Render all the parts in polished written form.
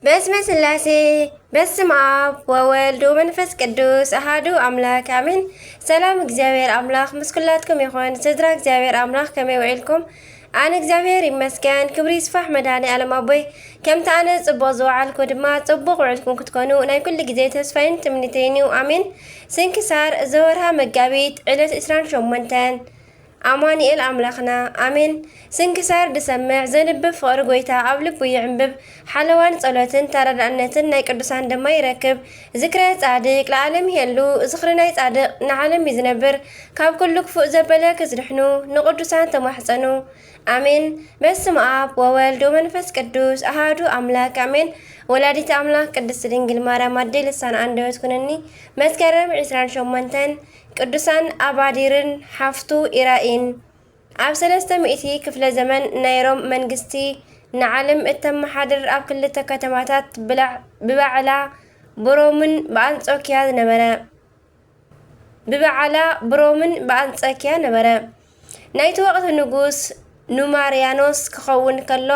በስመ ስላሴ በስመ አብ ወወልድ ወመንፈስ ቅዱስ አሐዱ አምላክ አሜን። ሰላም እግዚአብሔር አምላክ ምስ ኩላትኩም ይኹን። ስድራ እግዚአብሔር አምላክ ከመይ ውዒልኩም? ኣነ እግዚአብሔር ይመስገን። ክብሪ ይስፋሕ መድኃኔ ዓለም ኣቦይ ከምቲ ኣነ ጽቡቕ ዝወዓልኩ ድማ ጽቡቕ ውዕልኩም ክትኮኑ ናይ ኩሉ ግዜ ተስፋይን ትምኒተይን እዩ ኣሜን። ስንክሳር ዘወርሃ መጋቢት ዕለት 28 አማኑኤል አምላኽና አሜን። ስንክሳር ድሰምዕ ዘንብብ ፍቅሪ ጎይታ ኣብ ልቡ ይዕንብብ ሓለዋን ጸሎትን ተረዳእነትን ናይ ቅዱሳን ድማ ይረክብ። ዝክረ ጻድቅ ለዓለም ይሄሉ ዝኽሪ ናይ ጻድቅ ንዓለም ይዝነብር። ካብ ኩሉ ክፉእ ዘበለ ክዝድሕኑ ንቅዱሳን ተማሕፀኑ አሜን። በስመ አብ ወወልድ ወመንፈስ ቅዱስ አሐዱ አምላክ አሜን። ወላዲተ አምላክ ቅድስት ድንግል ማርያም አዴ ልሳን አንደበት ኩነኒ። መስከረም 28 ቅዱሳን አባዲርን ሓፍቱ ኢራኢን ኣብ 300 ክፍለ ዘመን ናይ ሮም መንግስቲ ንዓለም እተመሓድር ኣብ ክልተ ከተማታት ብባዕላ ብሮምን በአንጾኪያ ነበረ። ናይቲ ወቅቲ ንጉስ ኑማርያኖስ ክኸውን ከሎ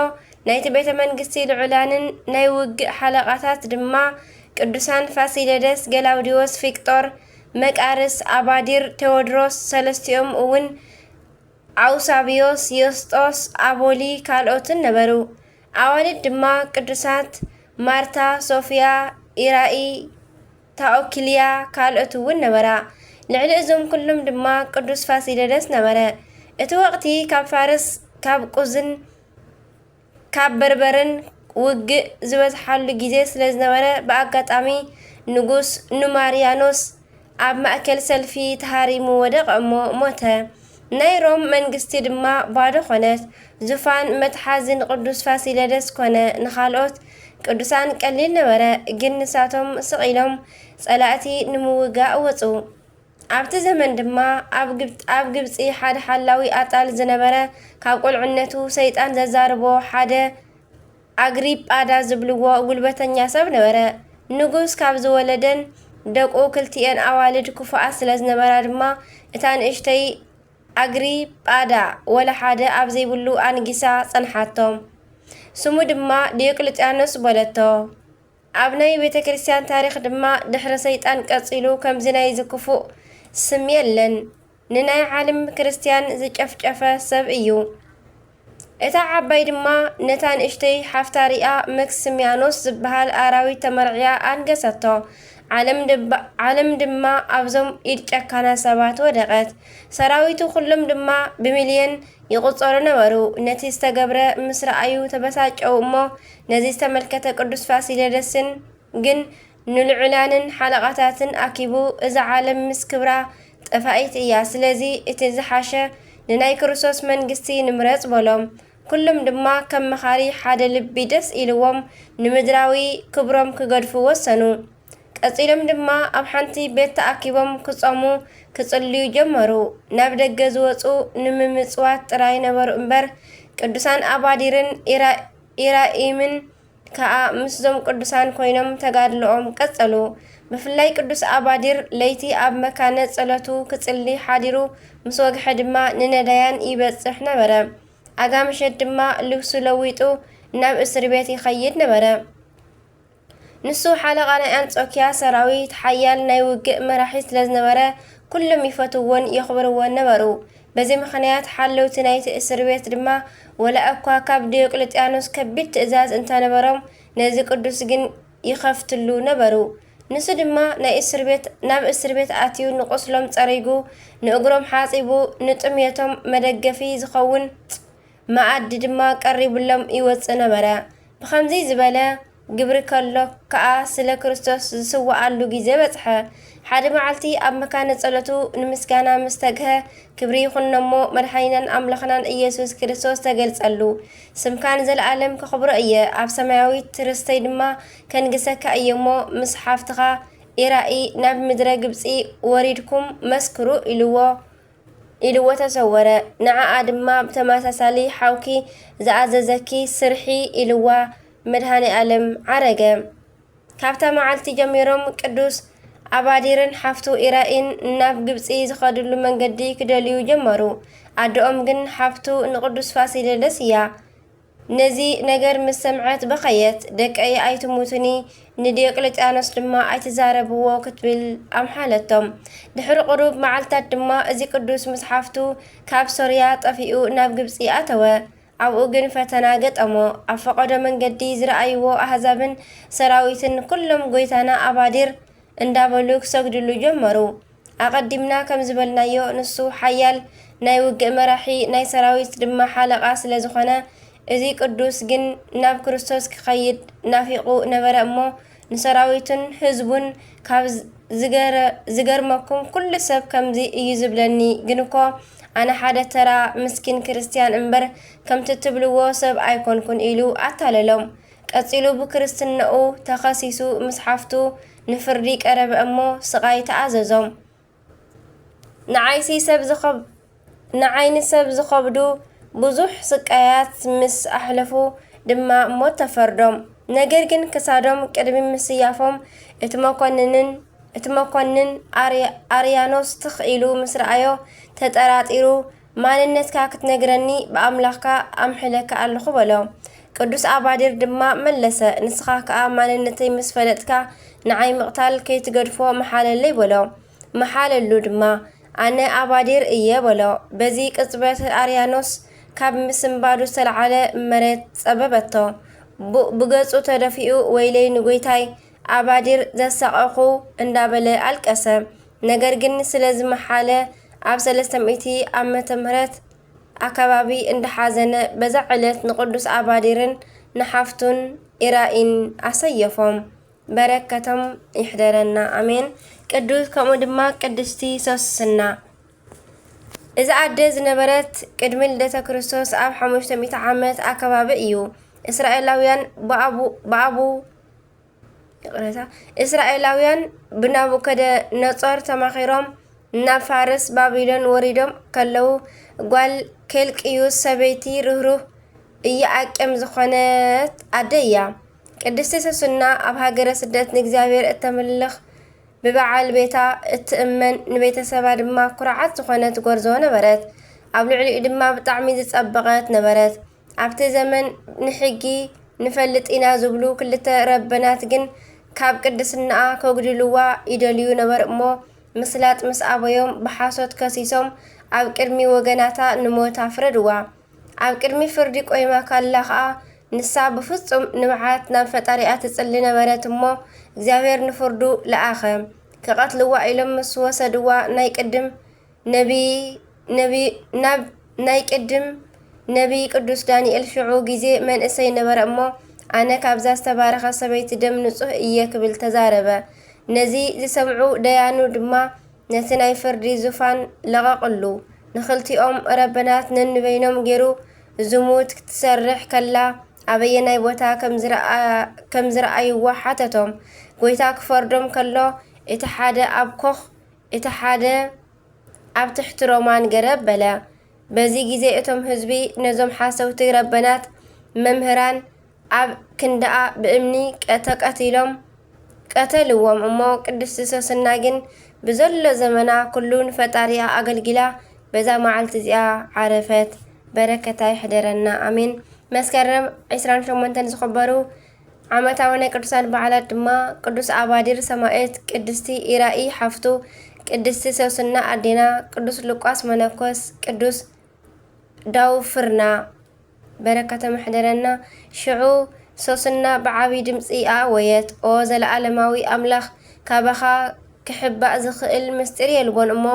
ናይቲ ቤተ መንግስቲ ልዑላንን ናይ ውግእ ሓለቓታት ድማ ቅዱሳን ፋሲለደስ፣ ገላውዲዮስ፣ ፊቅጦር፣ መቃርስ፣ አባዲር፣ ቴዎድሮስ ሰለስቲኦም እውን አውሳቢዮስ፣ ዮስጦስ፣ አቦሊ ካልኦትን ነበሩ። ኣዋልድ ድማ ቅዱሳት ማርታ፣ ሶፊያ፣ ኢራኢ፣ ታኦኪልያ ካልኦት እውን ነበራ። ልዕሊ እዞም ኩሎም ድማ ቅዱስ ፋሲለደስ ነበረ። እቲ ወቅቲ ካብ ፋርስ፣ ካብ ቁዝን ካብ በርበርን ውግእ ዝበዝሓሉ ግዜ ስለ ዝነበረ ብኣጋጣሚ ንጉስ ኑማርያኖስ ኣብ ማእከል ሰልፊ ተሃሪሙ ወደቐ እሞ ሞተ። ናይ ሮም መንግስቲ ድማ ባዶ ኮነት። ዙፋን መትሓዝን ቅዱስ ፋሲለደስ ኮነ። ንኻልኦት ቅዱሳን ቀሊል ነበረ፣ ግን ንሳቶም ስቂሎም ጸላእቲ ንምውጋእ ወፁ። ኣብቲ ዘመን ድማ ኣብ ግብፂ ሓደ ሓላዊ ኣጣል ዝነበረ ካብ ቁልዕነቱ ሰይጣን ዘዛርቦ ሓደ ኣግሪጳዳ ዝብልዎ ጉልበተኛ ሰብ ነበረ። ንጉስ ካብ ዝወለደን ደቁ ክልቲአን ኣዋልድ ክፉኣት ስለ ዝነበራ ድማ እታ ንእሽተይ ኣግሪጳዳ ወላ ሓደ ኣብ ዘይብሉ ኣንጊሳ ጸንሓቶም። ስሙ ድማ ዲዮቅልጥያኖስ በለቶ። ኣብ ናይ ቤተ ክርስቲያን ታሪክ ድማ ድሕሪ ሰይጣን ቀፂሉ ከምዚ ናይ ዝክፉእ ስም የለን። ንናይ ዓለም ክርስቲያን ዝጨፍጨፈ ሰብ እዩ። እታ ዓባይ ድማ ነታ ንእሽተይ ሓፍታሪኣ መክስሚያኖስ ዝበሃል ኣራዊት ተመርዕያ ኣንገሰቶ። ዓለም ድማ ኣብዞም ኢድ ጨካና ሰባት ወደቐት። ሰራዊቱ ኩሎም ድማ ብሚልየን ይቁፀሩ ነበሩ። ነቲ ዝተገብረ ምስ ረኣዩ ተበሳጨው እሞ ነዚ ዝተመልከተ ቅዱስ ፋሲለደስን ግን ንልዑላንን ሓለቓታትን ኣኪቡ እዛ ዓለም ምስ ክብራ ጠፋኢት እያ፣ ስለዚ እቲ ዝሓሸ ንናይ ክርስቶስ መንግስቲ ንምረፅ በሎም። ኩሎም ድማ ከም መኻሪ ሓደ ልቢ ደስ ኢልዎም ንምድራዊ ክብሮም ክገድፉ ወሰኑ። ቀፂሎም ድማ ኣብ ሓንቲ ቤት ተኣኪቦም ክጾሙ ክጽልዩ ጀመሩ። ናብ ደገ ዝወፁ ንምምጽዋት ጥራይ ነበሩ እምበር ቅዱሳን ኣባዲርን ኢራኢምን ከዓ ምስዞም ቅዱሳን ኮይኖም ተጋድልኦም ቀጸሉ። ብፍላይ ቅዱስ ኣባዲር ለይቲ ኣብ መካነ ጸሎቱ ክጽሊ ሓዲሩ ምስ ወግሐ ድማ ንነዳያን ይበጽሕ ነበረ። ኣጋምሸት ድማ ልብሱ ለዊጡ ናብ እስር ቤት ይኸይድ ነበረ። ንሱ ሓለቓ ናይ አንጾኪያ ሰራዊት ሓያል ናይ ውግእ መራሒ ስለ ዝነበረ ኩሎም ይፈትዎን የኽብርዎን ነበሩ። በዚ ምኽንያት ሓለውቲ ናይቲ እስር ቤት ድማ ወላ እኳ ካብ ዲዮቅልጥያኖስ ከቢድ ትእዛዝ እንተነበሮም ነዚ ቅዱስ ግን ይኸፍትሉ ነበሩ። ንሱ ድማ ናብ እስር ቤት ኣትዩ ንቁስሎም ፀሪጉ ንእግሮም ሓፂቡ ንጥምየቶም መደገፊ ዝኸውን መኣዲ ድማ ቀሪቡሎም ይወፅእ ነበረ። ብኸምዚ ዝበለ ግብሪ ከሎ ከዓ ስለ ክርስቶስ ዝስዋዓሉ ግዜ በፅሐ። ሓደ መዓልቲ ኣብ መካነ ጸሎቱ ንምስጋና ምስ ተግሀ ክብሪ ይኹን እሞ መድሓኒናን ኣምላኽናን ኢየሱስ ክርስቶስ ተገልጸሉ። ስምካን ዘለዓለም ከኽብሮ እየ፣ ኣብ ሰማያዊት ርስተይ ድማ ከንግሰካ እየ እሞ ምስ ሓፍትኻ ኢራኢ ናብ ምድረ ግብፂ ወሪድኩም መስክሩ ኢልዎ ተሰወረ። ንዓኣ ድማ ብተመሳሳሊ ሓውኪ ዝኣዘዘኪ ስርሒ ኢልዋ መድኃኔ ዓለም ዓረገ። ካብታ መዓልቲ ጀሚሮም ቅዱስ ኣባዲርን ሓፍቱ ኢራኢን ናብ ግብፂ ዝኸድሉ መንገዲ ክደልዩ ጀመሩ። ኣዶኦም ግን ሓፍቱ ንቅዱስ ፋሲለደስ እያ። ነዚ ነገር ምስ ሰምዐት በኸየት ደቀይ ኣይትሙትኒ ንዲዮቅልጥያኖስ ድማ ኣይትዛረብዎ ክትብል ኣምሓለቶም። ድሕሪ ቁሩብ መዓልታት ድማ እዚ ቅዱስ መጽሓፍቱ ካብ ሶርያ ጠፊኡ ናብ ግብፂ ኣተወ። ኣብኡ ግን ፈተና ገጠሞ። ኣብ ፈቐዶ መንገዲ ዝረኣይዎ ኣህዛብን ሰራዊትን ኩሎም ጎይታና ኣባዲር እንዳበሉ ክሰግድሉ ጀመሩ። ኣቐዲምና ከም ዝበልናዮ ንሱ ሓያል ናይ ውግእ መራሒ ናይ ሰራዊት ድማ ሓለቓ ስለ ዝኾነ እዚ ቅዱስ ግን ናብ ክርስቶስ ክኸይድ ናፊቑ ነበረ እሞ ንሰራዊቱን ህዝቡን ካብ ዝገርመኩም ኩሉ ሰብ ከምዚ እዩ ዝብለኒ፣ ግን እኮ ኣነ ሓደ ተራ ምስኪን ክርስቲያን እምበር ከምቲ ትብልዎ ሰብ ኣይኮንኩን ኢሉ ኣታለሎም። ቀፂሉ ብክርስትንኡ ተኸሲሱ መጽሓፍቱ ንፍርዲ ቀረበ እሞ ስቃይ ተኣዘዞም። ንዓይኒ ሰብ ዝኸብዱ ብዙሕ ስቃያት ምስ ኣሕለፉ ድማ ሞት ተፈርዶም። ነገር ግን ክሳዶም ቅድሚ ምስያፎም እቲ መኮንን ኣርያኖስ ትኽ ኢሉ ምስ ረኣዮ ተጠራጢሩ ማንነትካ ክትነግረኒ ብኣምላኽካ ኣምሕለካ ኣለኹ በሎ። ቅዱስ ኣባዲር ድማ መለሰ፣ ንስኻ ከዓ ማንነተይ ምስ ፈለጥካ ንዓይ ምቕታል ከይትገድፎ መሓለለይ በሎ። መሓለሉ ድማ ኣነ ኣባዲር እየ በሎ። በዚ ቅጽበት ኣርያኖስ ካብ ምስምባዱ ዝተለዓለ መሬት ጸበበቶ። ብገጹ ተደፊኡ ወይለይ ንጎይታይ ኣባዲር ዘሳቐኹ እንዳበለ ኣልቀሰ። ነገር ግን ስለ ዝመሓለ ኣብ 300 ዓመተ ምህረት ኣከባቢ እንዳሓዘነ በዛ ዕለት ንቅዱስ ኣባዲርን ንሓፍቱን ኢራኢን ኣሰየፎም። በረከቶም ይሕደረና ኣሜን። ቅዱስ ከምኡ ድማ ቅድስቲ ሶስና እዚ ኣደ ዝነበረት ቅድሚ ልደተ ክርስቶስ ኣብ 500 ዓመት ኣከባቢ እዩ። እስራኤላውያን ብናቡከደነፆር ተማኺሮም ናብ ፋርስ ባቢሎን ወሪዶም ከለው ጓል ኬልቅዩስ ሰበይቲ ርህሩህ እያኣቅም ዝኾነት ኣደ እያ። ቅድስቲ ሶስና ኣብ ሃገረ ስደት ንእግዚኣብሔር እተምልኽ ብበዓል ቤታ እትእመን ንቤተሰባ ድማ ኩርዓት ዝኾነት ጎርዞ ነበረት። ኣብ ልዕሊኡ ድማ ብጣዕሚ ዝጸበቐት ነበረት። ኣብቲ ዘመን ንሕጊ ንፈልጥ ኢና ዝብሉ ክልተ ረበናት ግን ካብ ቅድስናኣ ከጉድልዋ ይደልዩ ነበር እሞ ምስላጥ ምስ ኣበዮም ብሓሶት ከሲሶም ኣብ ቅድሚ ወገናታ ንሞት ኣፍረድዋ። ኣብ ቅድሚ ፍርዲ ቆይማ ካላ ከዓ ንሳ ብፍጹም ንብዓት ናብ ፈጣሪኣ ትጽሊ ነበረት እሞ እግዚአብሔር ንፍርዱ ለኣኸ። ከቐትልዋ ኢሎም ምስ ወሰድዋ ናይ ቅድም ነቢ ቅዱስ ዳንኤል ሽዑ ጊዜ መንእሰይ ነበረ እሞ ኣነ ካብዛ ዝተባረኸ ሰበይቲ ደም ንጹህ እየ ክብል ተዛረበ። ነዚ ዝሰምዑ ደያኑ ድማ ነቲ ናይ ፍርዲ ዙፋን ለቐቕሉ። ንኽልቲኦም ረበናት ነንበይኖም ገይሩ ዝሙት ክትሰርሕ ከላ ኣበየናይ ቦታ ከም ዝረኣይዋ ሓተቶም። ጎይታ ክፈርዶም ከሎ እቲ ሓደ ኣብ ኮኽ እቲ ሓደ ኣብ ትሕቲ ሮማን ገረብ በለ። በዚ ጊዜ እቶም ህዝቢ ነዞም ሓሰውቲ ረበናት መምህራን ኣብ ክንደኣ ብእምኒ ተቀቲሎም ቀተልዎም እሞ ቅድስቲ ሶስና ግን ብዘሎ ዘመና ኩሉ ንፈጣሪኣ ኣገልጊላ በዛ መዓልቲ እዚኣ ዓረፈት። በረከታ ይሕደረና ኣሜን። መስከረም 28 ዝኽበሩ ዓመታዊ ናይ ቅዱሳን በዓላት ድማ ቅዱስ ኣባዲር ሰማዕት፣ ቅድስቲ ኢራኢ ሓፍቱ፣ ቅድስቲ ሶስና ኣዴና፣ ቅዱስ ሉቃስ መነኮስ፣ ቅዱስ ዳውፍርና። በረከቶም ይሕደረና። ሽዑ ሶስና ብዓብይ ድምፂ ኣወየት፣ ኦ ዘለዓለማዊ ኣምላኽ ካባኻ ክሕባእ ዝኽእል ምስጢር የልቦን እሞ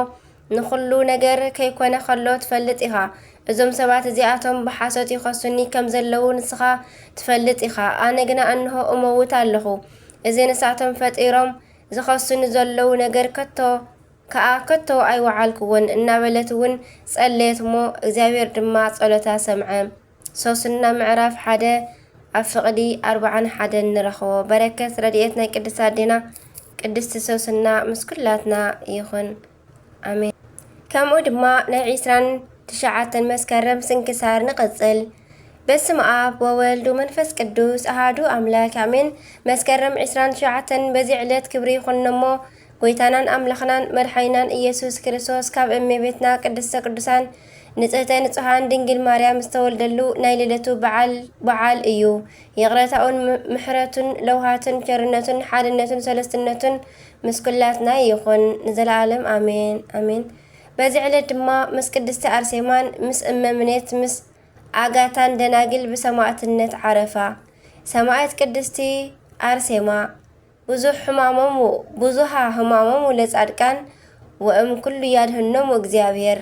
ንኹሉ ነገር ከይኮነ ከሎ ትፈልጥ ኢኻ። እዞም ሰባት እዚኣቶም ብሓሶት ይኸሱኒ ከም ዘለዉ ንስኻ ትፈልጥ ኢኻ። ኣነ ግና እንሆ እመውት ኣለኹ። እዚ ንሳቶም ፈጢሮም ዝኸሱኒ ዘለዉ ነገር ከቶ ኣይወዓልክውን እናበለት እውን ጸለየት እሞ እግዚኣብሔር ድማ ጸሎታ ሰምዐ። ሶስና ምዕራፍ 1 ኣብ ፍቕዲ 41 ንረኽቦ። በረከት ረድኤት ናይ ቅድስት ኣዴና ቅድስቲ ሶስና ምስ ኩላትና ይኹን ኣሜን። ከምኡ ድማ ናይ 29 መስከረም ስንክሳር ንቕጽል። በስመ አብ ወወልድ ወመንፈስ ቅዱስ አሐዱ አምላክ አሜን። መስከረም 29 በዚ ዕለት ክብሪ ይኹን እሞ ጎይታናን ኣምላኽናን መድሓኒናን ኢየሱስ ክርስቶስ ካብ እመቤትና ቅድስተ ቅዱሳን ንጽህተይ ንጹሃን ድንግል ማርያም ዝተወልደሉ ናይ ልደቱ በዓል እዩ። ይቕረታኡን ምሕረቱን ለውሃትን ቸርነቱን ሓድነቱን ሰለስትነቱን ምስ ኩላትና ይኹን ንዘለዓለም አሜን አሜን። በዚ ዕለት ድማ ምስ ቅድስቲ አርሴማን ምስ እመምኔት ምስ አጋታን ደናግል ብሰማዕትነት ዓረፋ። ሰማዕት ቅድስቲ አርሴማ ብዙሃ ሕማሞሙ ለጻድቃን ወእም ኩሉ ያድህኖሙ እግዚአብሔር።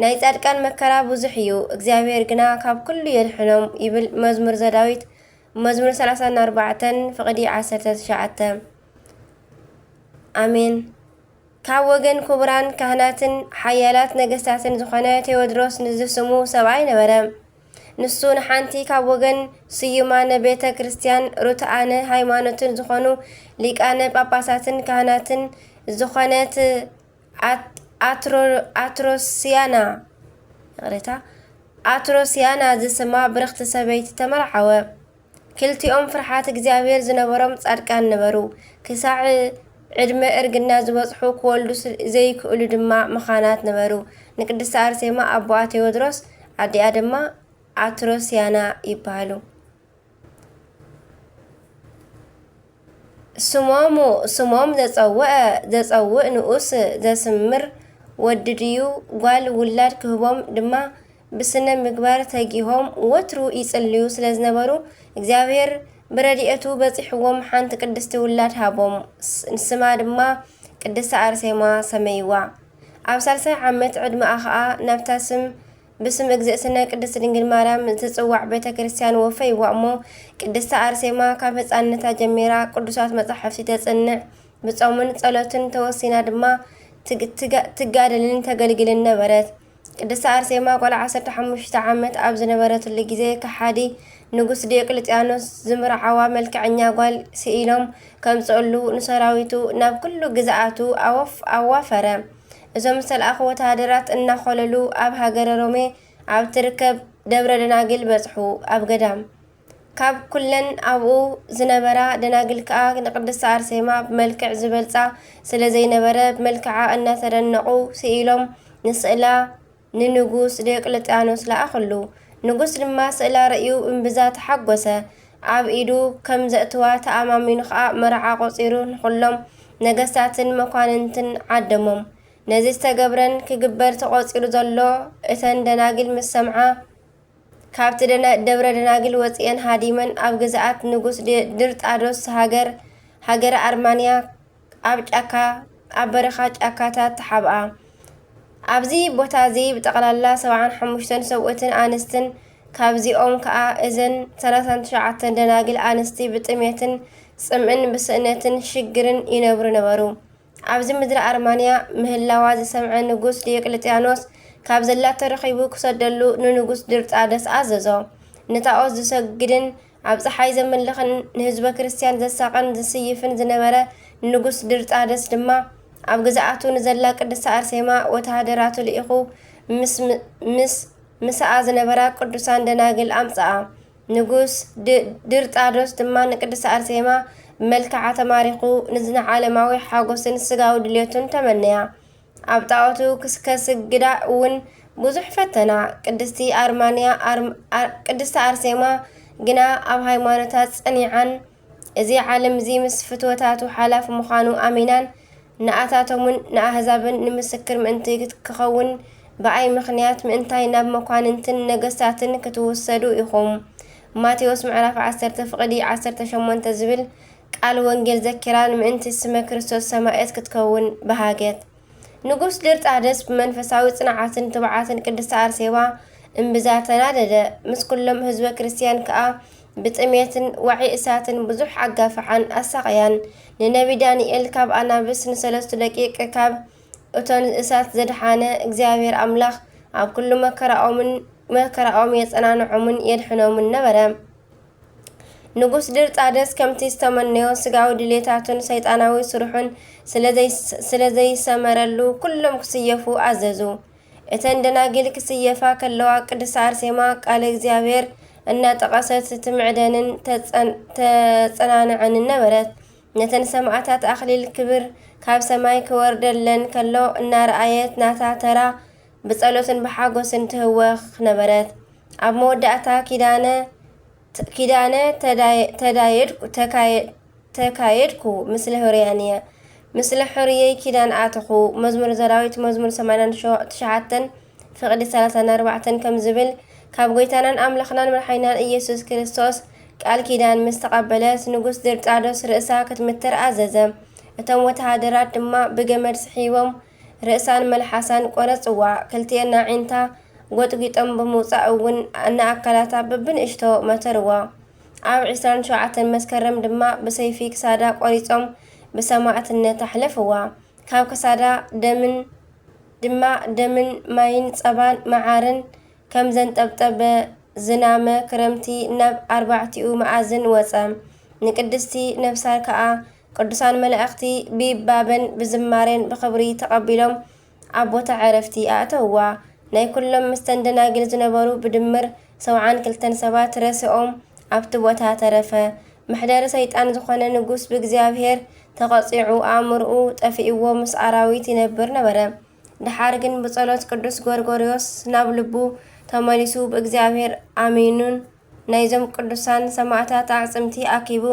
ናይ ጻድቃን መከራ ብዙሕ እዩ፣ እግዚአብሔር ግና ካብ ኩሉ የድሕኖም ይብል መዝሙር ዘዳዊት መዝሙር 34 ፍቕዲ 19። አሜን። ካብ ወገን ክቡራን ካህናትን ሓያላት ነገስታትን ዝኾነ ቴዎድሮስ ንዝስሙ ሰብኣይ ነበረ። ንሱ ንሓንቲ ካብ ወገን ስዩማነ ቤተ ክርስቲያን ሩትኣነ ሃይማኖትን ዝኾኑ ሊቃነ ጳጳሳትን ካህናትን ዝኾነት አትሮስያና ዝስማ ብርኽቲ ሰበይቲ ተመርዓወ። ክልቲኦም ፍርሓት እግዚአብሔር ዝነበሮም ጻድቃን ነበሩ። ክሳዕ ዕድመ እርግና ዝበጽሑ ክወልዱ ዘይክእሉ ድማ መኻናት ነበሩ። ንቅድስቲ አርሴማ አቦኣ ቴዎድሮስ አዲኣ ድማ አትሮስያና ይባሃሉ። ስሞም ዘጸውእ ንኡስ ዘስምር ወዲ ድዩ ጓል ውላድ ክህቦም ድማ ብስነ ምግባር ተጊሆም ወትሩ ይጽልዩ ስለ ዝነበሩ እግዚአብሔር ብረድኤቱ በጺሕዎም ሓንቲ ቅድስቲ ውላድ ሃቦም። ስማ ድማ ቅድስቲ አርሴማ ሰመይዋ። ኣብ 30 ዓመት ዕድመኣ ከዓ ናብታ ብስም እግዝእትነ ቅድስቲ ድንግል ማርያም ትጽዋዕ ቤተ ክርስቲያን ወፈይዋ እሞ ቅድስቲ አርሴማ ካብ ህፃንነታ ጀሚራ ቅዱሳት መጻሕፍቲ ተጽንዕ ብጾምን ጸሎትን ተወሲና ድማ ትጋደልን ተገልግልን ነበረት። ቅድስቲ አርሴማ ቆልዓ 15 ዓመት ኣብ ዝነበረትሉ ግዜ ከሓዲ ንጉስ ዲዮቅልጥያኖስ ዝምርዓዋ መልክዐኛ ጓል ስኢሎም ከምጽእሉ ንሰራዊቱ ናብ ኩሉ ግዛኣቱ ኣዋፈረ። እዞም ዝተልኣኹ ወታደራት እናኾለሉ ኣብ ሃገረ ሮሜ ኣብ ትርከብ ደብረ ደናግል በጽሑ ኣብ ገዳም። ካብ ኩለን ኣብኡ ዝነበራ ደናግል ከዓ ንቅድስቲ አርሴማ ብመልክዕ ዝበልጻ ስለ ዘይነበረ ብመልክዓ እናተደነቑ ስኢሎም ንስእላ ንንጉስ ዲዮቅልጥያኖስ ለኣኽሉ። ንጉስ ድማ ስእላ ርእዩ እምብዛ ተሓጐሰ። ኣብ ኢዱ ከም ዘእትዋ ተኣማሚኑ ከዓ መርዓ ቆጺሩ ንኹሎም ነገስታትን መኳንንትን ዓደሞም። ነዚ ዝተገብረን ክግበር ተቆጺሩ ዘሎ እተን ደናግል ምስ ሰምዓ ካብቲ ደብረ ደናግል ወፂአን ሃዲመን ኣብ ግዛኣት ንጉስ ድርጣዶስ ሃገረ አርማንያ ኣብ በረኻ ጫካታት ተሓብኣ። ኣብዚ ቦታ እዚ ብጠቕላላ 75 ሰብኡትን ኣንስትን ካብዚኦም ከዓ እዘን 39 ደናግል ኣንስቲ ብጥሜትን ጽምእን ብስእነትን ሽግርን ይነብሩ ነበሩ። ኣብዚ ምድሪ አርማንያ ምህላዋ ዝሰምዐ ንጉስ ዲዮቅልጥያኖስ ካብ ዘላቶ ረኺቡ ክሰደሉ ንንጉስ ድርጣደስ ኣዘዞ። ንታኦስ ዝሰግድን ኣብ ፀሓይ ዘመልኽን ንህዝበ ክርስቲያን ዘሳቐን ዝስይፍን ዝነበረ ንጉስ ድርጣደስ ድማ ኣብ ግዛኣቱ ንዘላ ቅድስቲ አርሴማ ወታደራቱ ልኢኹ ምስኣ ዝነበራ ቅዱሳን ደናግል ኣምጽኣ። ንጉስ ድርጣዶስ ድማ ንቅድስቲ አርሴማ መልክዓ ተማሪኹ ንዝነዓለማዊ ሓጎስን ስጋዊ ድልየቱን ተመነያ። ኣብ ጣዖቱ ከስግዳ እውን ብዙሕ ፈተና። ቅድስቲ አርሴማ ግና ኣብ ሃይማኖታት ጸኒዓን እዚ ዓለም እዚ ምስ ፍትወታቱ ሓላፍ ምዃኑ ኣሚናን ንኣታቶምን ንኣህዛብን ንምስክር ምእንቲ ክኸውን ብኣይ ምኽንያት ምእንታይ ናብ መኳንንትን ነገስታትን ክትውሰዱ ኢኹም። ማቴዎስ ምዕራፍ 10 ፍቕዲ 18 ዝብል ቃል ወንጌል ዘኪራን ምእንቲ ስመ ክርስቶስ ሰማዕት ክትከውን በሃገት። ንጉስ ድርጣደስ ብመንፈሳዊ ጽንዓትን ትብዓትን ቅድስቲ አርሴማ እምብዛ ተናደደ። ምስ ኩሎም ህዝበ ክርስቲያን ከዓ ብጥሜትን ዋዒ እሳትን ብዙሕ ኣጋፍዓን ኣሳቕያን። ንነቢ ዳንኤል ካብ ኣናብስ ንሰለስቱ ደቂቅ ካብ እቶን እሳት ዘድሓነ እግዚአብሔር ኣምላኽ ኣብ ኩሉ መከራኦም የጸናንዖምን የድሕኖምን ነበረ። ንጉስ ድርጣደስ ከምቲ ዝተመነዮ ስጋዊ ድሌታቱን ሰይጣናዊ ስሩሑን ስለዘይሰመረሉ ኩሎም ክስየፉ ኣዘዙ። እተን ደናግል ክስየፋ ከለዋ ቅድስቲ አርሴማ ቃለ እግዚአብሔር እናጠቐሰት ትምዕደንን ተጸናንዐንን ነበረት። ነተን ሰማዕታት ኣኽሊል ክብር ካብ ሰማይ ክወርደለን ከሎ እናረኣየት ናታ ተራ بصلوتن بحاجوسن تهوخ نبرت أب مودعتا كيدانة تكايدكو مثل هريانية مثل حرية كيدان آتخو مزمور زراويت مزمور سمانان تشعاتن فقد 34 كم زبل كاب غويتانان أملخنان مرحينان إيسوس كريستوس قال كيدان مستقبلت نقوس ديرتادوس رئسا كتمتر أزازة እቶም ወተሃደራት ድማ ብገመድ ስሒቦም ርእሳን መልሓሳን ቆረጽዋ ክልቲአን ናዒንታ ጎጥጊጦም ብምውፃእ እውን ንኣካላታ በብንእሽቶ መተርዋ ኣብ 27 መስከረም ድማ ብሰይፊ ክሳዳ ቆሪጾም ብሰማዕትነት ኣሕለፍዋ ካብ ክሳዳ ደምን ማይን ጸባን መዓርን ከም ዘንጠብጠበ ዝናመ ክረምቲ ናብ 4 መዓዝን ወፀ ንቅድስቲ ነፍሳር ከዓ ቅዱሳን መላእክቲ ቢባበን ብዝማሬን ብኽብሪ ተቐቢሎም ኣብ ቦታ ዕረፍቲ ኣእተውዋ ናይ ኩሎም ምስተን ደናግል ዝነበሩ ብድምር 72 ሰባት ረሲኦም ኣብቲ ቦታ ተረፈ ምሕደሪ ሰይጣን ዝኾነ ንጉስ ብእግዚአብሔር ተቐፂዑ ኣእምርኡ ጠፊእዎ ምስ ኣራዊት ይነብር ነበረ ድሓር ግን ብጸሎት ቅዱስ ጎርጎርዮስ ናብ ልቡ ተመሊሱ ብእግዚአብሔር ኣሚኑን ናይዞም ቅዱሳን ሰማዕታት ኣዕጽምቲ ኣኪቡ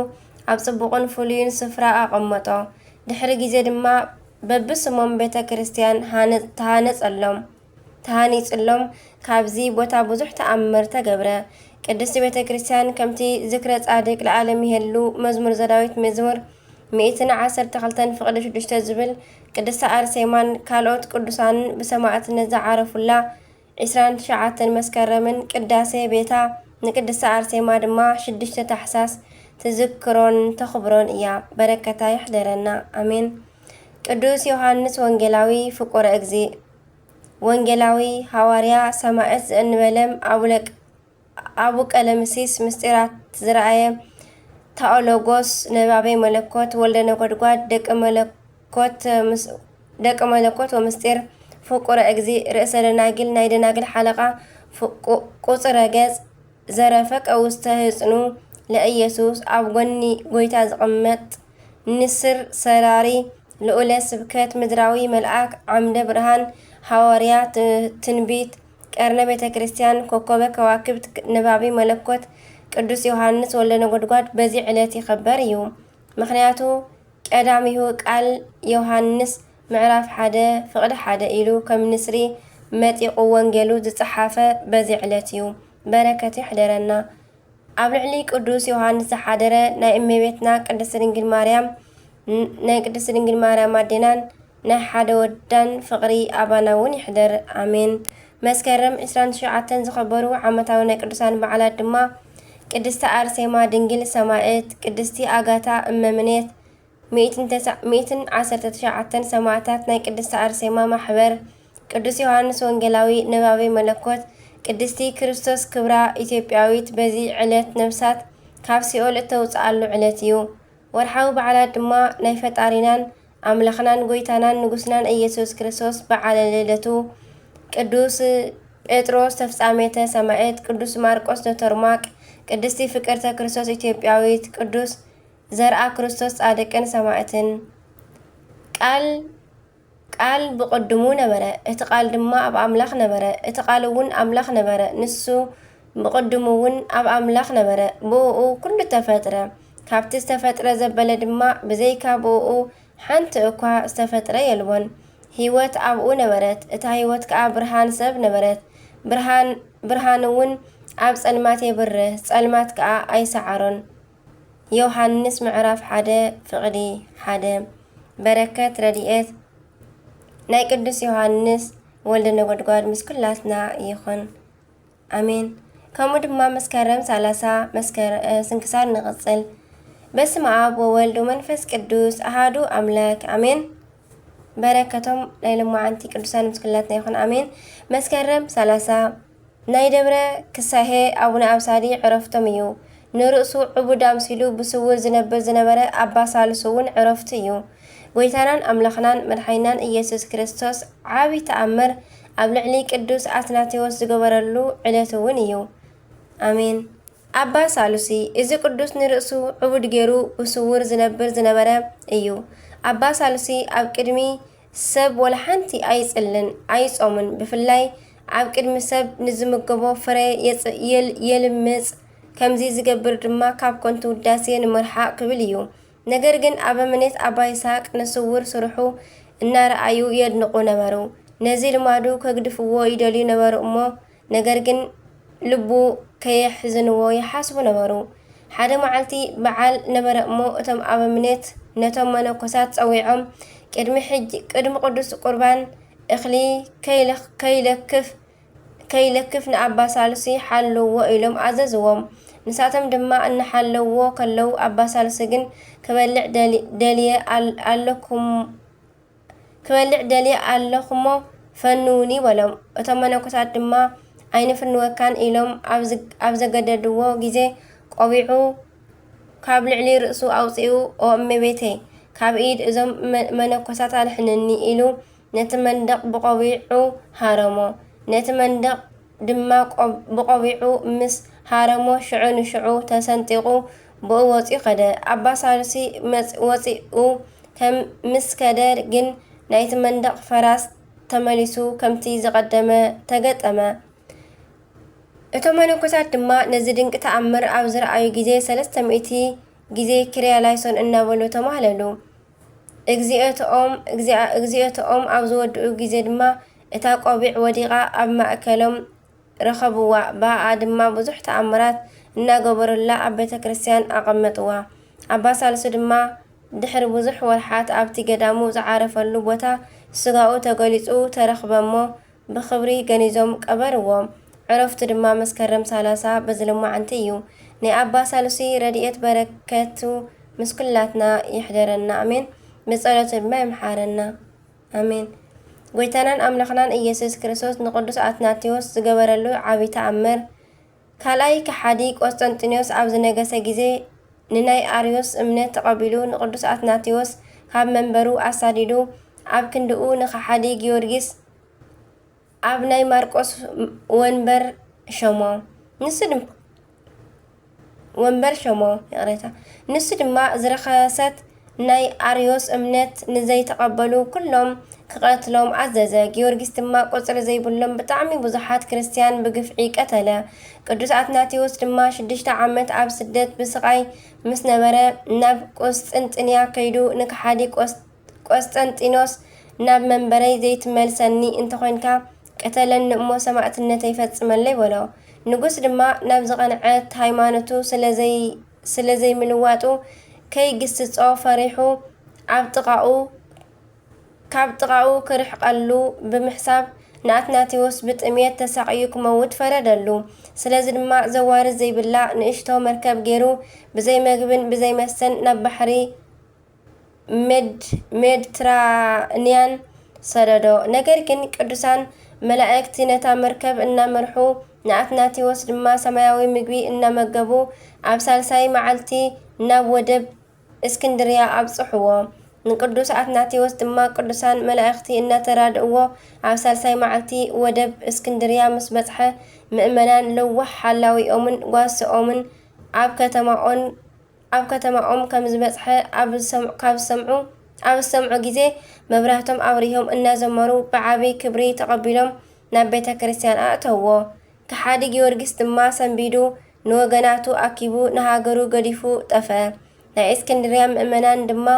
ኣብ ጽቡቕን ፍሉይን ስፍራ ኣቐመጦ ድሕሪ ግዜ ድማ በብስሞም ቤተ ክርስቲያን ተሃኒጽሎም ካብዚ ቦታ ብዙሕ ተኣምር ተገብረ ቅድስቲ ቤተ ክርስቲያን ከምቲ ዝክረ ጻድቅ ለዓለም ይሄሉ መዝሙር ዘዳዊት መዝሙር 112 ፍቅዲ 6 ዝብል ቅድስቲ ኣርሴማን ካልኦት ቅዱሳንን ብሰማዕትነት ዝዓረፉላ 29 መስከረምን ቅዳሴ ቤታ ንቅድስቲ ኣርሴማ ድማ 6 ታሕሳስ تذكرون تخبرون إيا بركة يحضرنا أمين ቅዱስ ዮሐንስ ወንጌላዊ ፍቁረ እግዚእ ወንጌላዊ ሐዋርያ ሰማዕት ዘእንበለም አቡ ቀለምሲስ ምስጢራት ዝረአየ ታኦሎጎስ ነባቤ መለኮት ወልደ ነጎድጓድ ደቀ መለኮት ወምስጢር ፍቁረ እግዚእ ርእሰ ደናግል ናይ ደናግል ሓለቃ ቁፅረ ገጽ ዘረፈቀ ውስተ ህፅኑ ለኢየሱስ ኣብ ጎኒ ጎይታ ዝቕመጥ ንስር ሰራሪ ልዑለ ስብከት ምድራዊ መልአክ ዓምደ ብርሃን ሐዋርያ ትንቢት ቀርነ ቤተ ክርስቲያን ኮከበ ከዋክብት ነባቢ መለኮት ቅዱስ ዮሐንስ ወልደ ነጎድጓድ በዚ ዕለት ይኽበር እዩ። ምክንያቱ ቀዳሚሁ ቃል ዮሐንስ ምዕራፍ 1 ፍቅዲ 1 ኢሉ ከም ንስሪ መጢቁ ወንጌሉ ዝጸሓፈ በዚ ዕለት እዩ። በረከት ይሕደረና። ኣብ ልዕሊ ቅዱስ ዮሐንስ ዝሓደረ ናይ እመቤትና ቅድስት ድንግል ማርያም ናይ ቅድስት ድንግል ማርያም ኣዴናን ናይ ሓደ ወዳን ፍቅሪ ኣባና እውን ይሕደር ኣሜን። መስከረም 29 ዝኽበሩ ዓመታዊ ናይ ቅዱሳን በዓላት ድማ ቅድስቲ ኣርሴማ ድንግል ሰማዕት፣ ቅድስቲ ኣጋታ እመምኔት፣ 119 ሰማዕታት ናይ ቅድስቲ ኣርሴማ ማሕበር፣ ቅዱስ ዮሐንስ ወንጌላዊ ነባቤ መለኮት፣ ቅድስቲ ክርስቶስ ክብራ ኢትዮጵያዊት። በዚ ዕለት ነፍሳት ካብ ሲኦል እተውፅኣሉ ዕለት እዩ። ወርሓዊ በዓላት ድማ ናይ ፈጣሪናን ኣምላኽናን ጎይታናን ንጉስናን ኢየሱስ ክርስቶስ በዓለ ልደቱ፣ ቅዱስ ጴጥሮስ ተፍጻሜተ ሰማዕት፣ ቅዱስ ማርቆስ ዘተርማቅ፣ ቅድስቲ ፍቅርተ ክርስቶስ ኢትዮጵያዊት፣ ቅዱስ ዘርአ ክርስቶስ ጻድቅን ሰማዕትን። ቃል ብቅድሙ ነበረ፣ እቲ ቃል ድማ ኣብ ኣምላኽ ነበረ፣ እቲ ቃል እውን ኣምላኽ ነበረ፣ ንሱ ብቅድሙ እውን ኣብ ኣምላኽ ነበረ። ብኡ ኩሉ ተፈጥረ፣ ካብቲ ዝተፈጥረ ዘበለ ድማ ብዘይካ ብኡ ሓንቲ እኳ ዝተፈጥረ የልቦን። ህይወት ኣብኡ ነበረት፣ እታ ህይወት ከዓ ብርሃን ሰብ ነበረት። ብርሃን እውን ኣብ ጸልማት የብርህ፣ ጸልማት ከዓ ኣይሰዓሮን። ዮሐንስ ምዕራፍ 1 ፍቅዲ 1። በረከት ረድኤት ናይ ቅዱስ ዮሐንስ ወልደ ነጎድጓድ ምስ ኩላትና ይኹን ኣሜን። ከምኡ ድማ መስከረም 30 ስንክሳር ንቕጽል። በስመ አብ ወወልድ ወመንፈስ ቅዱስ አሃዱ አምላክ አሜን። በረከቶም ናይ ልሙዓንቲ ቅዱሳን ምስ ኩላትና ይኹን ኣሜን። መስከረም 30 ናይ ደብረ ክሳሄ ኣቡነ ኣብሳዲ ዕረፍቶም እዩ። ንርእሱ ዕቡድ ኣምሲሉ ብስውር ዝነበረ ኣባ ሳልሱ እውን ዕረፍቱ እዩ። ጎይታናን ኣምላኽናን መድሓይናን ኢየሱስ ክርስቶስ ዓብይ ተኣምር ኣብ ልዕሊ ቅዱስ ኣትናቴዎስ ዝገበረሉ ዕለት እውን እዩ ኣሜን። ኣባ ሳሉሲ እዚ ቅዱስ ንርእሱ ዕቡድ ገይሩ ብስውር ዝነበረ እዩ። ኣባ ሳሉሲ ኣብ ቅድሚ ሰብ ወላ ሓንቲ ኣይጽልን ኣይጾምን ብፍላይ ኣብ ቅድሚ ሰብ ንዝምገቦ ፍረ የልምጽ ከምዚ ዝገብር ድማ ካብ ኮንቱ ውዳሴ ንምርሓቅ ክብል እዩ። ነገር ግን ኣበምኔት ኣባ ይስሐቅ ንስውር ስርሑ እናረኣዩ የድንቁ ነበሩ። ነዚ ልማዱ ከግድፍዎ ይደልዩ ነበሩ እሞ ነገር ግን ልቡ ከየሕዝንዎ ይሓስቡ ነበሩ። ሓደ መዓልቲ በዓል ነበረ እሞ እቶም ኣበምኔት ነቶም መነኮሳት ፀዊዖም ቅድሚ ቅዱስ ቁርባን እኽሊ ከይለክፍ ንኣባ ሳልሲ ሓልዎ ኢሎም ኣዘዝዎም። ንሳቶም ድማ እናሓለዎ ከለው ኣባ ሳልሲ ግን ክበልዕ ደልየ ኣለኹሞ ፈኑኒ በሎም። እቶም መነኮሳት ድማ ኣይንፍንወካን ኢሎም ኣብ ዘገደድዎ ግዜ ቆቢዑ ካብ ልዕሊ ርእሱ ኣውፂኡ ኦ እመቤቴ ካብ ኢድ እዞም መነኮሳት ኣልሕንኒ ኢሉ ነቲ መንደቕ ብቆቢዑ ሃረሞ። ነቲ መንደቕ ድማ ብቆቢዑ ምስ ሃረሞ ሽዑ ንሽዑ ተሰንጢቁ ብኡ ወፂኡ ከደ። ኣባ ሳልሲ ወፂኡ ከም ምስ ከደ ግን ናይቲ መንደቕ ፈራስ ተመሊሱ ከምቲ ዝቐደመ ተገጠመ። እቶም መነኮሳት ድማ ነዚ ድንቂ ተኣምር ኣብ ዝረኣዩ ግዜ 300 ግዜ ክርያላይሶን እናበሉ ተማህለሉ። እግዚኦቶኦም ኣብ ዝወድኡ ግዜ ድማ እታ ቆቢዕ ወዲቓ ኣብ ማእከሎም ረኸብዋ። ብኣ ድማ ብዙሕ ተኣምራት እናገበሩላ ኣብ ቤተ ክርስቲያን ኣቐመጥዋ። ኣባ ሳልሲ ድማ ድሕሪ ብዙሕ ወርሓት ኣብቲ ገዳሙ ዝዓረፈሉ ቦታ ስጋኡ ተገሊጹ ተረኽበሞ ብክብሪ ገኒዞም ቀበርዎ። ዕረፍቱ ድማ መስከረም 30 በዝልማዓንቲ እዩ። ናይ ኣባ ሳልሲ ረድኤት በረከቱ ምስ ኩላትና ይሕደረና ኣሜን። ብጸሎቱ ድማ ይምሓረና ኣሜን። ጎይታናን ኣምላኽናን ኢየሱስ ክርስቶስ ንቅዱስ ኣትናቴዎስ ዝገበረሉ ዓብይ ተኣምር። ካልኣይ ከሓዲ ቆስጠንጢኖስ ኣብ ዝነገሰ ግዜ ንናይ ኣርዮስ እምነት ተቐቢሉ ንቅዱስ ኣትናቴዎስ ካብ መንበሩ ኣሳዲዱ ኣብ ክንድኡ ንከሓዲ ጊዮርጊስ ኣብ ናይ ማርቆስ ወንበር ሸሞ። ንሱ ድማ ዝረኸሰት ናይ ኣርዮስ እምነት ንዘይተቐበሉ ኩሎም ክቐትሎም ኣዘዘ። ጊዮርጊስ ድማ ቁፅሪ ዘይብሎም ብጣዕሚ ብዙሓት ክርስቲያን ብግፍዒ ቀተለ። ቅዱስ ኣትናቴዎስ ድማ 6 ዓመት ኣብ ስደት ብስቃይ ምስ ነበረ ናብ ቆስጠንጢንያ ከይዱ ንከሓዲ ቆስጠንጢኖስ ናብ መንበረይ ዘይትመልሰኒ እንተኮይንካ ቀተለኒ እሞ ሰማዕትነት ይፈጽመለይ በሎ። ንጉስ ድማ ናብ ዝቐንዐት ሃይማኖቱ ስለዘይምልዋጡ ከይግስጾ ፈሪሑ ካብ ጥቃኡ ክርሕቀሉ ብምሕሳብ ንኣትናቴዎስ ብጥሜት ተሳቅዩ ክመውት ፈረደሉ። ስለዚ ድማ ዘዋርድ ዘይብላ ንእሽቶ መርከብ ገይሩ ብዘይ መግብን ብዘይ መስተን ናብ ባሕሪ ሜድትራንያን ሰደዶ። ነገር ግን ቅዱሳን መላእክቲ ነታ መርከብ እናመርሑ ንኣትናቴዎስ ድማ ሰማያዊ ምግቢ እናመገቡ ኣብ ሳልሳይ መዓልቲ ናብ ወደብ እስክንድርያ ኣብጽሕዎ። ንቅዱስ ኣትናቴዎስ ድማ ቅዱሳን መላእክቲ እናተራድእዎ ኣብ ሳልሳይ መዓልቲ ወደብ እስክንድርያ ምስ በጽሐ ምእመናን ልዋሕ ሓላዊኦምን ጓስኦምን ኣብ ከተማኦም ከም ዝበጽሐ ኣብ ሰምዑ ግዜ መብራህቶም ኣብሪሆም እናዘመሩ ብዓብይ ክብሪ ተቐቢሎም ናብ ቤተ ክርስቲያን ኣእተውዎ። ከሓዲ ጊዮርጊስ ድማ ሰንቢዱ ንወገናቱ ኣኪቡ ንሃገሩ ገዲፉ ጠፈ። ናይ እስክንድርያ ምእመናን ድማ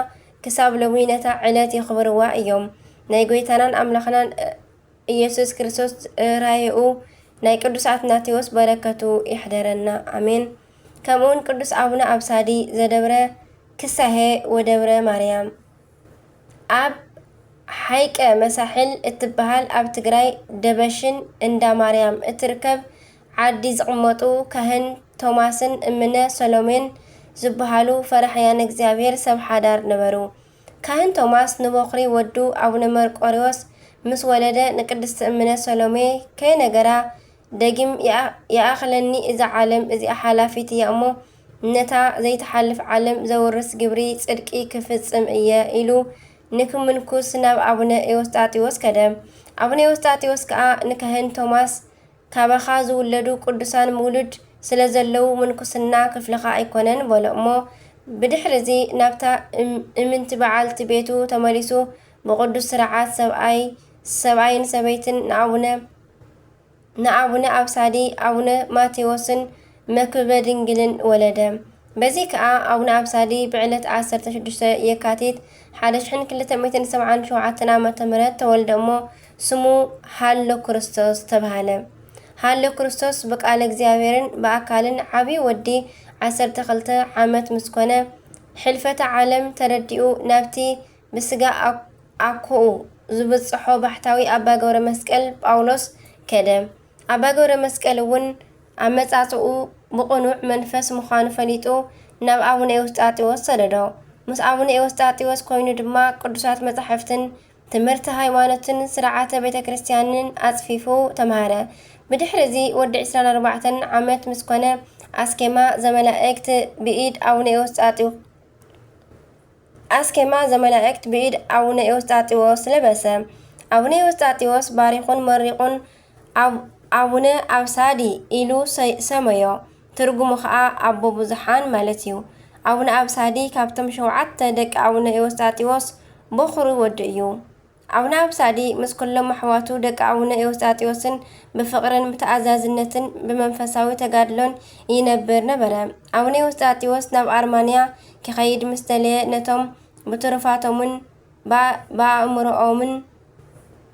ክሳብ ሎሚ ነታ ዕለት ይኽብርዋ እዮም። ናይ ጎይታናን ኣምላኽናን ኢየሱስ ክርስቶስ ራይኡ ናይ ቅዱስ ኣትናቴዎስ በረከቱ ይሕደረና ኣሜን። ከምኡውን ቅዱስ ኣቡነ ኣብሳዲ ዘደብረ ክሳሄ ወደብረ ማርያም ኣብ ሓይቀ መሳሕል እትበሃል ኣብ ትግራይ ደበሽን እንዳ ማርያም እትርከብ ዓዲ ዝቕመጡ ካህን ቶማስን እምነ ሰሎሜን ዝበሃሉ ፈራሕያን እግዚአብሔር ሰብ ሓዳር ነበሩ። ካህን ቶማስ ንበኽሪ ወዱ ኣቡነ መርቆሪዎስ ምስ ወለደ ንቅድስቲ እምነ ሰሎሜ ከይነገራ ደጊም የኣኽለኒ እዚ ዓለም እዚኣ ሓላፊት እያ እሞ ነታ ዘይተሓልፍ ዓለም ዘውርስ ግብሪ ጽድቂ ክፍጽም እየ ኢሉ ንክምንኩስ ናብ ኣቡነ ኤዎስጣቴዎስ ከደ። ኣቡነ ኤዎስጣቴዎስ ከዓ ንካህን ቶማስ ካባኻ ዝውለዱ ቅዱሳን ምውሉድ ስለ ዘለው ምንኩስና ክፍልኻ ኣይኮነን በሎ እሞ ብድሕሪ እዚ ናብታ እምንቲ በዓልቲ ቤቱ ተመሊሱ بقدس سرعات سبعين سبيتن نعبنا أبسادي أبونا ماتيوسن مكبة دنجلن ولدا بزيك أبونا أبسادي بعلة 16 يكاتيت حادش حن كلتا 277 عام تمرات تولد أمو سمو هالو كريستوس تبهاله هالو كريستوس بقال እግዚአብሔርን بأكالن عبي ودي 12 عامت مسكونة حلفة عالم تردئو نابتي بسقا أكو زبصحو بحتاوي أبا قور مسكال باولوس كدم أبا قور مسكال ون أمتعطو بقنوع منفس مخان فليتو ناب أبونا إوستاتيوس سردو مس أبونا إوستاتيوس كوينو دما قدسات متحفتن تمرت هايوانتن سرعات بيت كريستيانين أصفيفو تمهارة بدحر زي ود 24 عامت مسكونة أسكما زملائكت بإيد أبونا إوستاتيوس أسكما زملائكت بإيد أبونا إوستاتيوس لبسه أبونا إوستاتيوس باريخون مريقون أبونا أبسادي إلو سميو ترجمو خا أبو بزحان مالتيو أبونا أبسادي كابتم شوعت دك أبونا إوستاتيوس بخرو ودئيو أبونا أبسادي مسكلهم محواتو دك أبونا إوستاتيوسن بفقرن متعزازنتن بمنفساوي تقادلون ينبر نبرا أبونا إوستاتيوس ناب أرمانيا كخيد مستلي نتم بطرفاتهم بأمرؤومن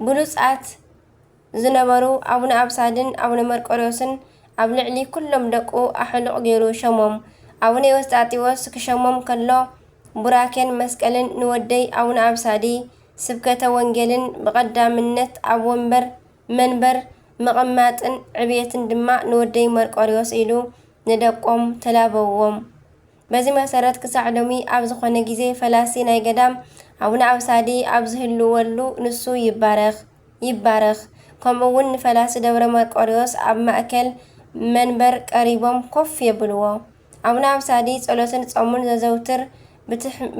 بلوسات زنبرو أبونا أبسادن أبونا مرقوريوسن أبلعلي كلهم دقو أحلق غيرو شموم أبونا إوستاتيوس كشموم كله براكن مسكلن نودي أبونا أبسادي سبكة وانجلن بقدامنت أبو منبر مقماتن عبيتن دماء نودي مرقوريوس إلو ندقوم تلابوهم بزي مسارات كسعلومي أبزخونا جيزي فلاسي ناي قدام أبونا أبسادي أبزهلو ولو نسو يبارخ كمون فلاس دور مرقوريوس أب مأكل منبر قريبهم كف يبلوه أبونا أبسادي صلوتن صومون زوتر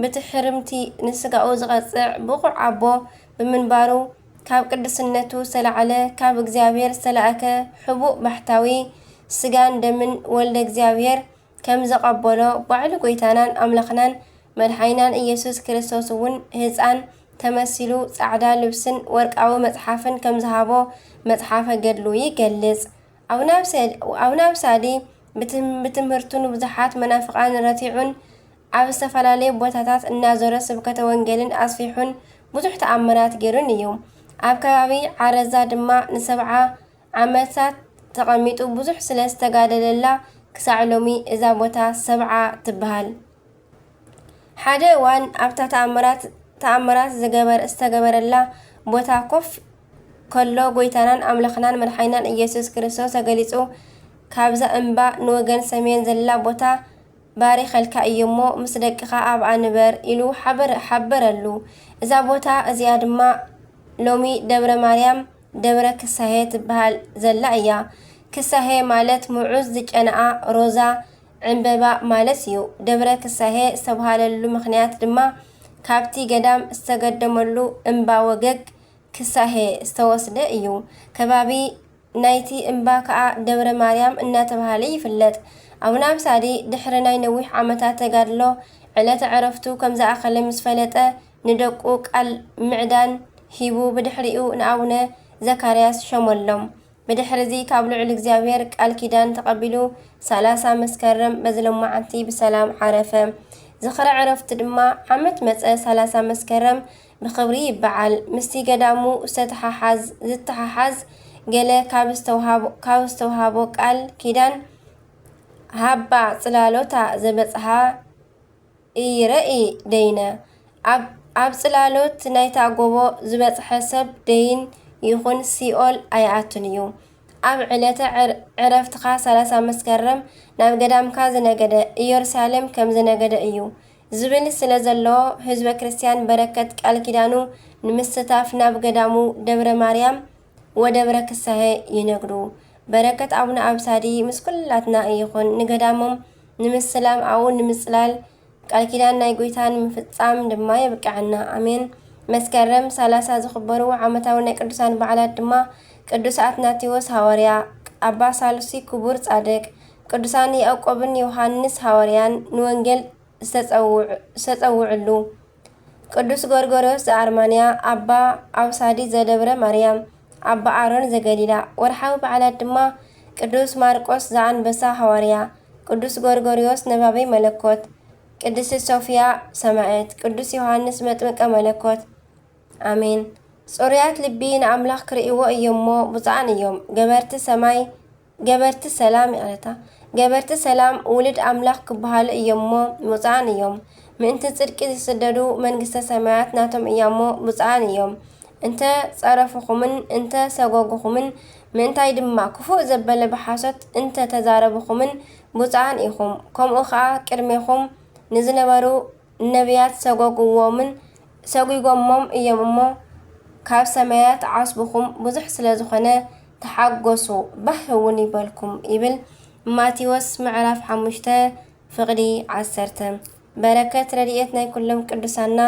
بتحرمتي نسقاو زغصع بقع عبو بمنبارو كاب قدسنتو سلعله كاب እግዚአብሔር سلعك حبوء بحتاوي سجان دمن ولد እግዚአብሔር كم زقبلو بعل قويتانان أملخنان مدحينان إيسوس كريستوس ون هزان تمثلو صعدا لبسن ورقاو مصحافن كم زهابو مصحافه قدلو يقلص أبونا أبسادي بتمهرتون بزحات منافقان رتيعون أب استفلالي بوتاتات النازورة سبكة وانجلين أصفيحون بزح تأمرات جيرون يوم أب كبابي عرزا دما نسبعة عامتات تقميتو بزح سلستقادل الله كسعلومي إذا بوتا 7 تبهال حدا وان أبتا تأمرات استقبر الله بوتا كف كله قويتانان أملخنان مرحينان إيسوس كريستوس قليسو كابزا انبا نوغن سمين زلا بوتا باري خلكا إيمو مسدقخا أب عنبر إلو حبر اللو إذا بوتا أزياد ما لومي دبر مريم دبر كساهي تبهال زلا إيا كساهي مالت معوز دجأناء روزا عنببا مالسيو دبر كساهي استبهال اللو مخنيات دما كابتي قدام استقدم اللو انبا وقق كساهي استوصد إيو كبابي نايتي انبا كا دبر مريم إنا تبهالي فلت أبونا أبسادي دحرناي نويح عمتات تقادلو علات عرفتو كم زا أخلي مسفلته ندقوك المعدان هيبو بدحريو نعونا زكارياس شمولهم بدحرزي كابلو على እግዚአብሔር ቃል ኪዳን ተቀቢሉ 30 መስከረም በዝለም ማዓንቲ بسلام عرفه زخر عرفت دما عمت መፀ 30 መስከረም بخبري يبعل مستي قدامو زتححز ገለ ካብ ዝተውሃቦ ቃል ኪዳን ሃባ ጽላሎታ ዘበጽሃ ይረኢ ደይነ ኣብ ጽላሎት ናይታ ጎቦ ዝበጽሐ ሰብ ደይን ይኹን ሲኦል ኣይኣቱን እዩ ኣብ ዕለተ ዕረፍትኻ 30 መስከረም ናብ ገዳምካ ዝነገደ ኢየሩሳሌም ከም ዝነገደ እዩ ዝብል ስለ ዘለዎ ህዝበ ክርስቲያን በረከት ቃል ኪዳኑ ንምስታፍ ናብ ገዳሙ ደብረ ማርያም ወደብረ ክሳሄ ይነግሩ በረከት አቡነ አብሳዲ ምስኩላትና ይኹን ንገዳሞም ንምስላም አው ንምጽላል ቃል ኪዳን ናይ ጎይታን ምፍጻም ድማ ይብቃዕና አሜን። መስከረም 30 ዝኽበሩ ዓመታዊ ናይ ቅዱሳን በዓላት ድማ ቅዱስ አትናቴዎስ ሐዋርያ፣ አባ ሳሉሲ ክቡር ጻድቅ፣ ቅዱሳን ያዕቆብን ዮሐንስ ሐዋርያን ንወንጌል ዝተጸውዕሉ ቅዱስ ጎርጎርዮስ ዘአርማንያ፣ አባ አውሳዲ ዘደብረ ማርያም፣ አባ አሮን ዘገሊላ። ወርሓዊ በዓላት ድማ ቅዱስ ማርቆስ ዘአንበሳ ሐዋርያ፣ ቅዱስ ጎርጎርዮስ ነባበይ መለኮት፣ ቅድስት ሶፊያ ሰማዕት፣ ቅዱስ ዮሐንስ መጥምቀ መለኮት። አሜን። ጽሩያት ልቢ ንኣምላኽ ክርእይዎ እዮሞ ብፁዓን እዮም። ገበርቲ ሰላም ይቕረታ ገበርቲ ሰላም ውልድ ኣምላኽ ክበሃሉ እዮሞ ብፁዓን እዮም። ምእንቲ ጽድቂ ዝስደዱ መንግስተ ሰማያት ናቶም እያሞ ብፁዓን እዮም። እንተ ጸረፍኹምን እንተ ሰጎግኹምን ምእንታይ ድማ ክፉእ ዘበለ ብሓሶት እንተ ተዛረብኹምን ብፁዓን ኢኹም። ከምኡ ከዓ ቅድሜኹም ንዝነበሩ ነቢያት ሰጉጎሞም እዮም እሞ ካብ ሰማያት ዓስብኹም ብዙሕ ስለ ዝኾነ ተሓጐሱ ባህ እውን ይበልኩም ይብል ማቴዎስ ምዕራፍ 5 ፍቕዲ 10። በረከት ረድኤት ናይ ኩሎም ቅዱሳና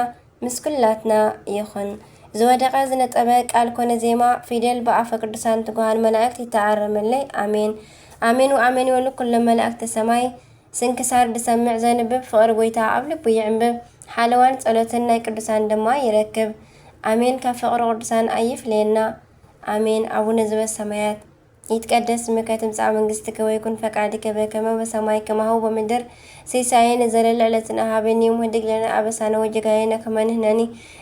ምስ ኩላትና ይኹን። ዝወደቐ ዝነጠበ ቃል ኮነ ዜማ ፊደል ብኣፈ ቅዱሳን ትጉሃን መላእክት ይተዓረመለይ። አሜን አሜን ወአሜን ይበሉ ኩሎም መላእክተ ሰማይ። ስንክሳር ድሰምዕ ዘንብብ ፍቕሪ ጎይታ ኣብ ልቡ ይዕንብብ። ሓለዋን ጸሎትን ናይ ቅዱሳን ድማ ይረክብ። አሜን። ካብ ፍቕሪ ቅዱሳን ኣይፍለየና። አሜን። አቡነ ዘበሰማያት ይትቀደስ ስምከ ትምጻእ መንግሥትከ ወይኩን ፈቃድከ በከመ በሰማይ ከማሁ በምድር ሲሳየነ ዘለለ ዕለትነ ሀበነ ዮም ህድግ ለነ አበሳነ ወጌጋየነ ከመ ንሕነኒ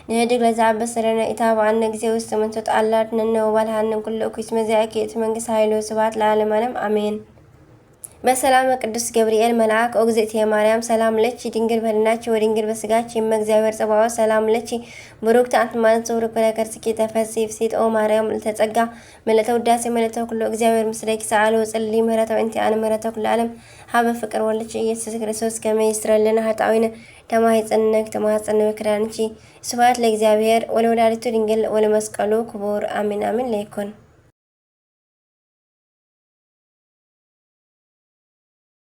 ንህድግ ለዘአበሰለነ ኢታብአነ ጊዜ ውስጥ መንቶት አላድነነ ወባልሃነ ኩሉ እኩይ እስመ ዚአከ ይእቲ መንግሥት ኃይል ወስብሐት ለዓለመ ዓለም አሜን። በሰላም ቅዱስ ገብርኤል መልአክ እግዝእትየ ማርያም ሰላም ለኪ ድንግል በህሊናኪ ወድንግል በስጋኪ እመ እግዚአብሔር ጸባኦት ሰላም ለኪ ብሩክት አንቲ እምአንስት ወብሩክ ፍሬ ከርሥኪ ተፈሥሒ ፍሥሕት ኦ ማርያም ምልዕተ ጸጋ ምልዕተ ውዳሴ ምልዕተ ኩሉ እግዚአብሔር ምስሌኪ ሰአሊ ወጽልሊ ምህረተ ወእንቲአነ ምህረተ ኩሉ ዓለም ሀበ ፍቅር ወልድኪ ኢየሱስ ክርስቶስ ከመ ይስረይ ኃጣውኢነ ተማኅፀንነ በክዳንኪ። ስብሐት ለእግዚአብሔር ወለወላዲቱ ድንግል ወለመስቀሉ ክቡር አሜን አሜን ለይኩን።